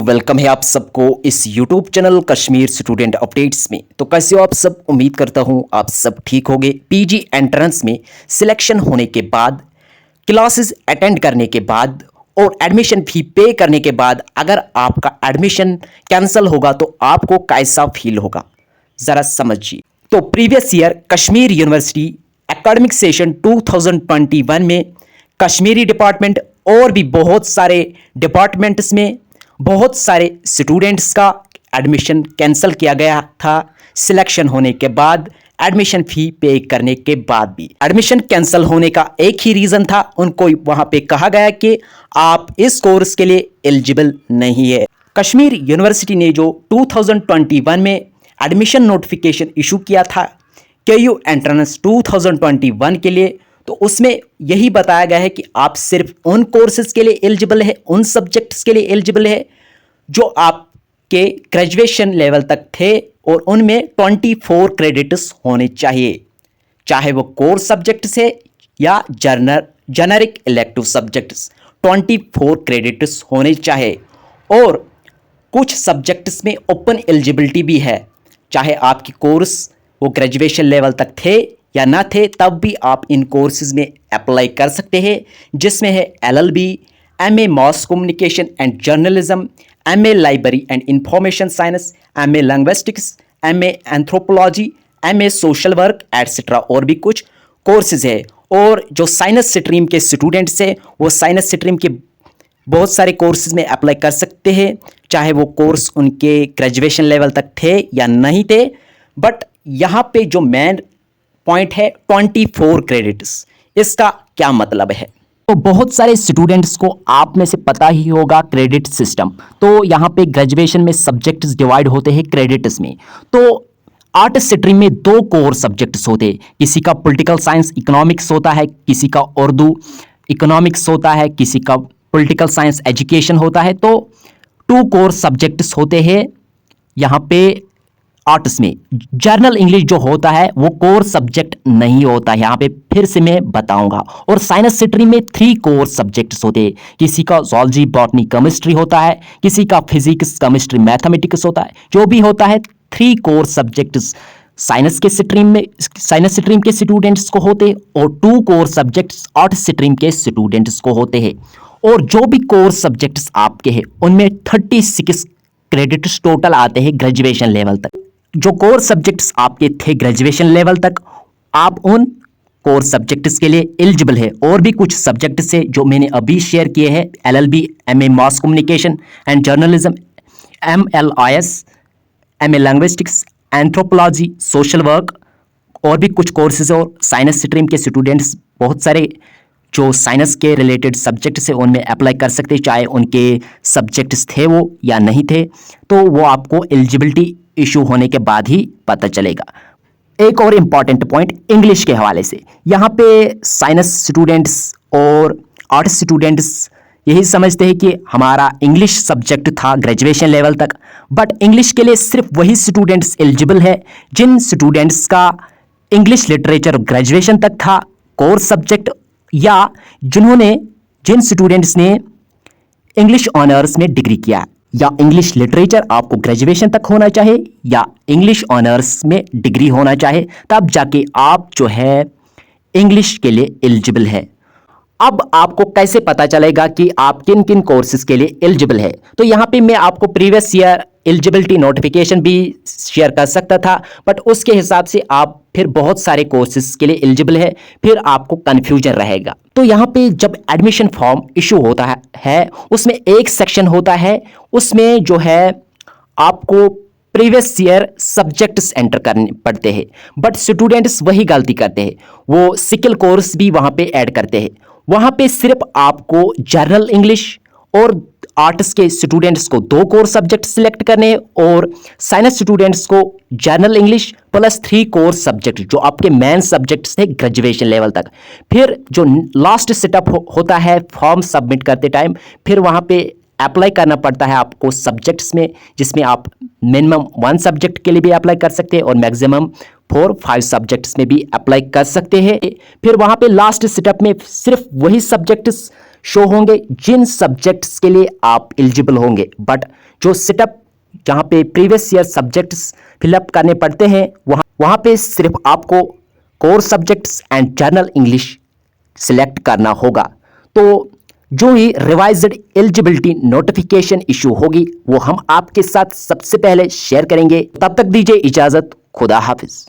Welcome है आप सबको इस YouTube channel Kashmir student updates में। तो कैसे हो आप सब? उम्मीद करता हूँ आप सब ठीक होंगे। पीजी एंट्रेंस में सिलेक्शन होने के बाद, क्लासेस अटेंड करने के बाद और एडमिशन फी पे करने के बाद अगर आपका एडमिशन कैंसिल होगा तो आपको कैसा फील होगा, ज़रा समझिए। तो previous year Kashmir university academic session 2021 में कश्मीरी डिपार्टमेंट और भी बहुत सारे डिपार्टमेंट्स में बहुत सारे स्टूडेंट्स का एडमिशन कैंसिल किया गया था। सिलेक्शन होने के बाद, एडमिशन फी पे करने के बाद भी एडमिशन कैंसिल होने का एक ही रीज़न था, उनको वहां पे कहा गया कि आप इस कोर्स के लिए एलिजिबल नहीं है। कश्मीर यूनिवर्सिटी ने जो 2021 में एडमिशन नोटिफिकेशन इशू किया था केयू एंट्रेंस 2021 के लिए, तो उसमें यही बताया गया है कि आप सिर्फ उन कोर्सेज के लिए एलिजिबल है, उन सब्जेक्ट्स के लिए एलिजिबल है जो आपके ग्रेजुएशन लेवल तक थे और उनमें 24 क्रेडिट्स होने चाहिए, चाहे वो कोर सब्जेक्ट्स है या जेनरिक इलेक्टिव सब्जेक्ट्स। 24 क्रेडिट्स होने चाहिए और कुछ सब्जेक्ट्स में ओपन एलिजिबिलिटी भी है, चाहे आपकी कोर्स वो ग्रेजुएशन लेवल तक थे या ना थे, तब भी आप इन कोर्सेज में अप्लाई कर सकते हैं, जिसमें है LLB, MA mass communication and journalism, MA library and information science, MA linguistics, MA anthropology, MA social work etcetera और भी कुछ कोर्सेज है। और जो साइंस स्ट्रीम के स्टूडेंट्स हैं वो साइंस स्ट्रीम के बहुत सारे कोर्सेज में अप्लाई कर सकते हैं, चाहे वो कोर्स उनके ग्रेजुएशन लेवल तक थे या नहीं थे। बट यहाँ पे जो मेन पॉइंट है 24 क्रेडिट्स, इसका क्या मतलब है? तो बहुत सारे स्टूडेंट्स को आप में से पता ही होगा क्रेडिट सिस्टम। तो यहाँ पे ग्रेजुएशन में सब्जेक्ट्स डिवाइड होते हैं क्रेडिट्स में। तो आर्ट स्ट्रीम में 2 कोर सब्जेक्ट्स होते हैं, किसी का पॉलिटिकल साइंस इकोनॉमिक्स होता है, किसी का उर्दू इकोनॉमिक्स होता है, किसी का पॉलिटिकल साइंस एजुकेशन होता है। तो 2 कोर सब्जेक्ट्स होते हैं यहाँ पे आर्ट्स में। जर्नल इंग्लिश जो होता है वो कोर सब्जेक्ट नहीं होता है, यहाँ पे फिर से मैं बताऊंगा। और साइंस स्ट्रीम में 3 कोर सब्जेक्ट्स होते हैं, किसी का जूलॉजी बॉटनी केमिस्ट्री होता है, किसी का फिजिक्स केमिस्ट्री मैथमेटिक्स होता है। जो भी होता है 3 कोर सब्जेक्ट्स साइंस स्ट्रीम के स्टूडेंट्स को होते हैं और 2 कोर सब्जेक्ट्स आर्ट स्ट्रीम के स्टूडेंट्स को होते हैं। और जो भी कोर सब्जेक्ट्स आपके हैं उनमें 36 क्रेडिट्स टोटल आते हैं ग्रेजुएशन लेवल तक। जो कोर सब्जेक्ट्स आपके थे ग्रेजुएशन लेवल तक, आप उन कोर सब्जेक्ट्स के लिए एलिजिबल है। और भी कुछ सब्जेक्ट्स है जो मैंने अभी शेयर किए हैं, LLB, MA mass communication and journalism, MLIS, MA linguistics, anthropology, social work और भी कुछ कोर्सेज। और साइंस स्ट्रीम के स्टूडेंट्स बहुत सारे जो साइंस के रिलेटेड सब्जेक्ट्स है उनमें अप्लाई कर सकते हैं, चाहे उनके सब्जेक्ट्स थे वो या नहीं थे। तो वो आपको एलिजिबिलिटी इशू होने के बाद ही पता चलेगा। एक और इम्पॉर्टेंट पॉइंट इंग्लिश के हवाले से, यहाँ पे साइंस स्टूडेंट्स और आर्ट्स स्टूडेंट्स यही समझते हैं कि हमारा इंग्लिश सब्जेक्ट था ग्रेजुएशन लेवल तक, बट इंग्लिश के लिए सिर्फ वही स्टूडेंट्स एलिजिबल है जिन स्टूडेंट्स का इंग्लिश लिटरेचर ग्रेजुएशन तक था कोर सब्जेक्ट, या जिन स्टूडेंट्स ने इंग्लिश ऑनर्स में डिग्री किया, या इंग्लिश लिटरेचर आपको ग्रेजुएशन तक होना चाहिए या इंग्लिश ऑनर्स में डिग्री होना चाहिए, तब जाके आप जो है इंग्लिश के लिए एलिजिबल है। अब आपको कैसे पता चलेगा कि आप किन किन कोर्सेज के लिए एलिजिबल है? तो यहाँ पे मैं आपको प्रीवियस ईयर एलिजिबिलिटी नोटिफिकेशन भी शेयर कर सकता था, बट उसके हिसाब से आप फिर बहुत सारे कोर्सेज के लिए एलिजिबल है, फिर आपको कन्फ्यूजन रहेगा। तो यहाँ पे जब एडमिशन फॉर्म इशू होता है उसमें एक सेक्शन होता है, उसमें जो है आपको प्रीवियस ईयर सब्जेक्ट्स एंटर करने पड़ते हैं, बट स्टूडेंट्स वही गलती करते हैं, वो स्किल कोर्स भी वहाँ पे ऐड करते हैं। वहाँ पे सिर्फ आपको जनरल इंग्लिश और आर्ट्स के स्टूडेंट्स को 2 कोर सब्जेक्ट सिलेक्ट करने हैं और साइंस स्टूडेंट्स को general English plus 3 core subject जो आपके मेन सब्जेक्ट्स थे ग्रेजुएशन लेवल तक। फिर जो लास्ट सेटअप होता है फॉर्म सबमिट करते टाइम, फिर वहाँ पे अप्लाई करना पड़ता है आपको सब्जेक्ट्स में, जिसमें आप मिनिमम 1 सब्जेक्ट के लिए भी अप्लाई कर सकते हैं और मैक्सिमम 4-5 सब्जेक्ट्स में भी अप्लाई कर सकते हैं। फिर वहाँ पे लास्ट सेटअप में सिर्फ वही सब्जेक्ट्स शो होंगे जिन सब्जेक्ट्स के लिए आप एलिजिबल होंगे। बट जो सेटअप जहाँ पे प्रीवियस ईयर सब्जेक्ट्स फिलअप करने पड़ते हैं वहाँ पे सिर्फ आपको core subjects and journal English select करना होगा। तो जो ही रिवाइज्ड एलिजिबिलिटी नोटिफिकेशन इशू होगी वो हम आपके साथ सबसे पहले शेयर करेंगे। तब तक दीजिए इजाजत, खुदा हाफिज।